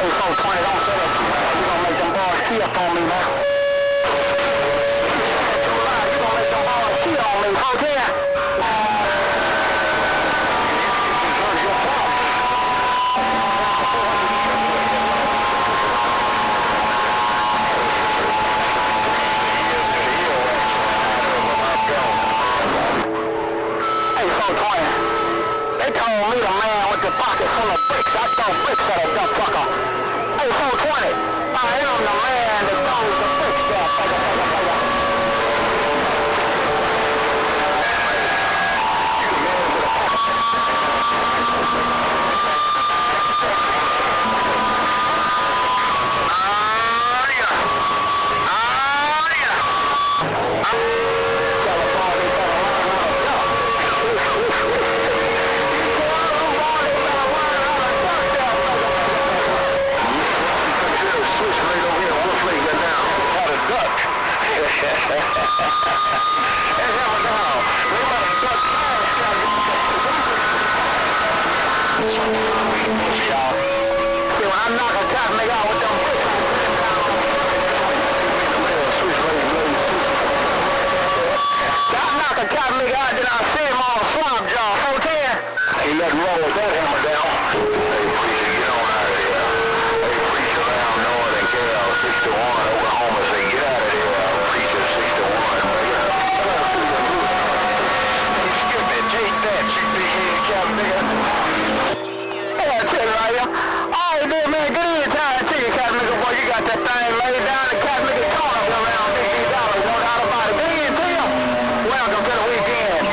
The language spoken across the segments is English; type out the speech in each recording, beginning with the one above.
Hey, 420, don't say that too loud. You gonna make them boys key up on me, man. Too loud, you gonna make them boys key on me, 410. They told me the man with the pocket full of bricks. I throw bricks at a dump trucker. Hey, 420, I am the man that throws the bricks there. Ain't nothing wrong with that, HammerDown. Hey, preacher, get on out of here. Hey, preacher, around north and KL 61, Oklahoma, say get out of here. Preacher 61, skip it, take that, you big head cat nigga. Hey, I tell you right here. All you do, man, get in time to you, cat nigga, boy. You got that thing laid down, the cat nigga corner up around $50, no doubt about it. Get in to you. Welcome to the weekend.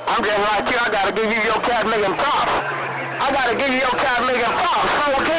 I'm just like you, I gotta give you your cat making props. I gotta give you your cat making props. 410.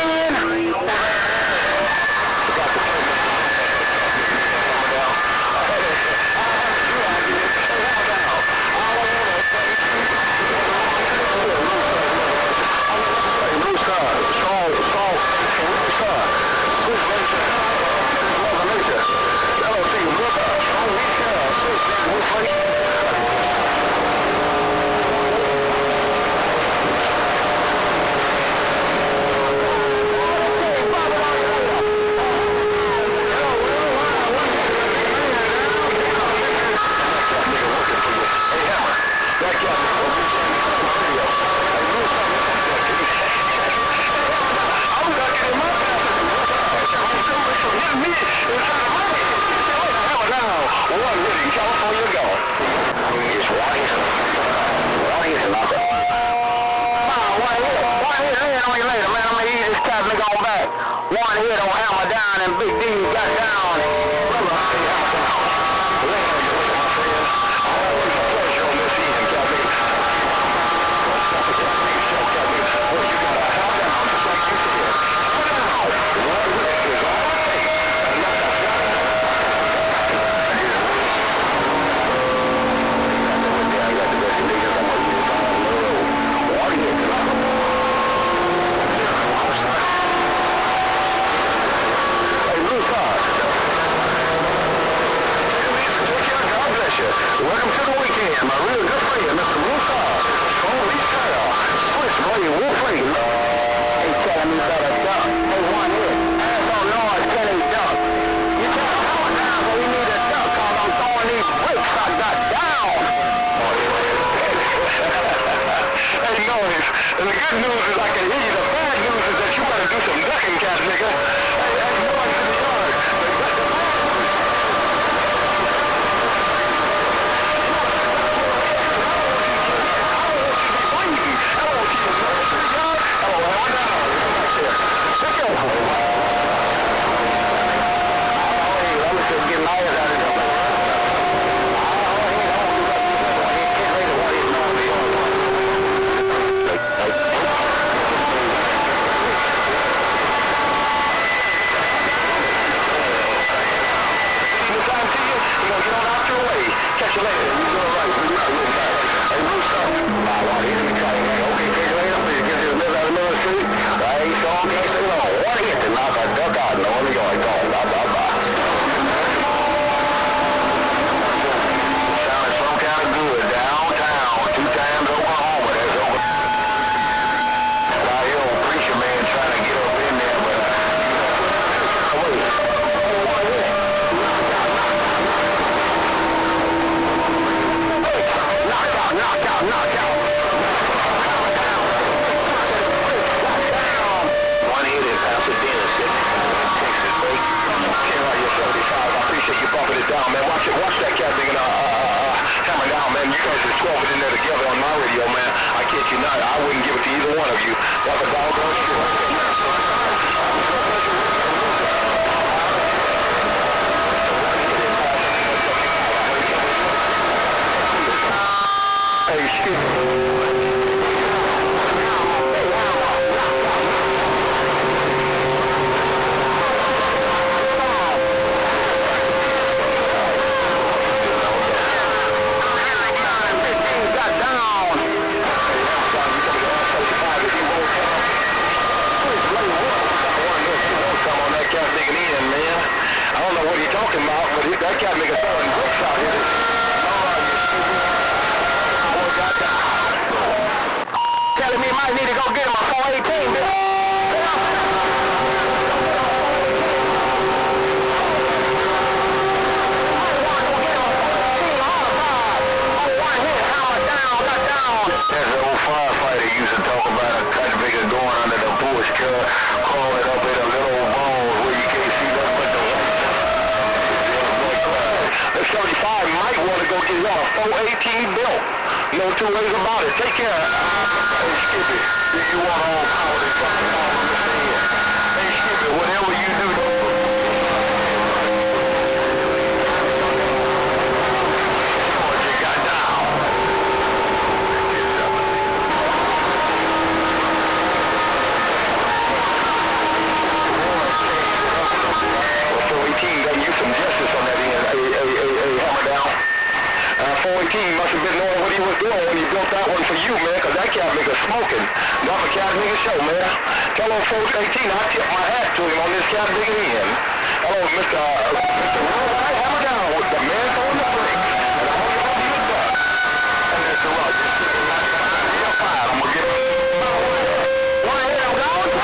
One hit on HammerDown and Big D got down. Welcome to the weekend, my real good friend, Mr. Russo, from SwitchBlade, Wolfie. He telling me better duck. Hey, one hit. Asshole noise, can he duck? You tell him how down, but we need a duck, cause I'm throwing these bricks I got down. Hey, noise. And the good news is I can hear you. The bad news is that you better do some ducking, cat nigga. Hey, noise in the yard. cat digging HammerDown, man. You guys just 12 it in there together on my radio, man. I kid you not. I wouldn't give it to either one of you. That's a doggone shit. Hey, excuse me. Talking about, but that cat make a throwing bricks out here. Telling me might need to go get him a 418, man. There's an old firefighter used to talk about a cut bigger going under the bush, call it up with a little bone where you can't see nothing but the light. The 35 might want to go get y'all a 418 built. No two ways about it. Take care. Hey, Skippy, do you want AllPowe to come on this thing? Hey, Skippy, whatever you do, what you got now? Well, 418 done you some justice on that end. HammerDown. 418 must have been knowing what he was doing when he built that one for you, man, because that cat nigga smoking. Not a cat nigga show, man. Tell him 418, I tip my hat to him on this cat nigga in. Hello, Mr. HammerDown with the man throwing the brakes. And I'm going to be the duck. And Mr. Rogers sitting right behind the fire. I'm going to get him. One ahead, I'm going.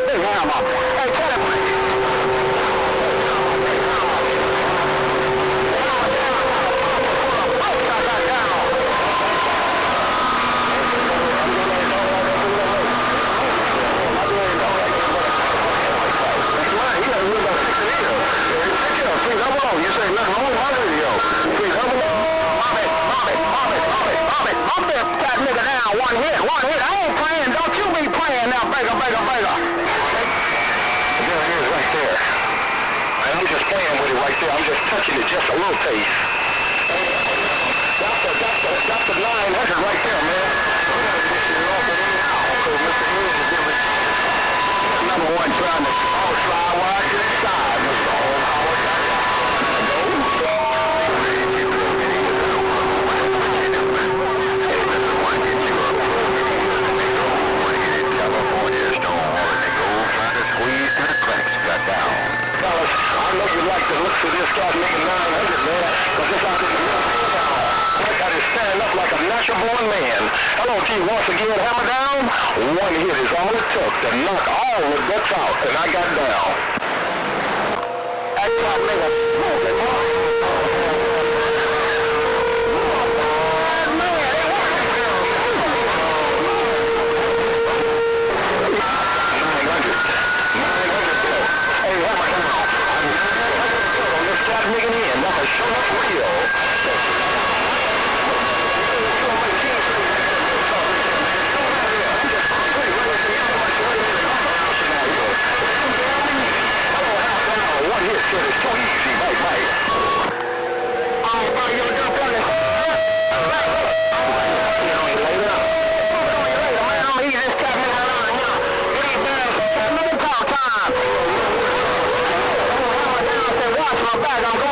Big hammer. Hey, tell him. You say nothing wrong with my radio. Please help me. Mom it. That nigga down. One hit. I ain't playing. Don't you be playing now, Baker. There it is right there. And I'm just playing with it right there. I'm just touching it just a little taste. That's the 900 right there, man. Number one trying to slide wide to the side, Mr. AllPowe. I know you like the looks of this guy making 900, man, because this out there I got to stand up like a natural born man. Hello to you once again, HammerDown. One hit is all it took to knock all the ducks out, and I got down. That's why I made a smoking one. Making in, that was so much real. One hit shit is too easy, mate. You're done. back. I'm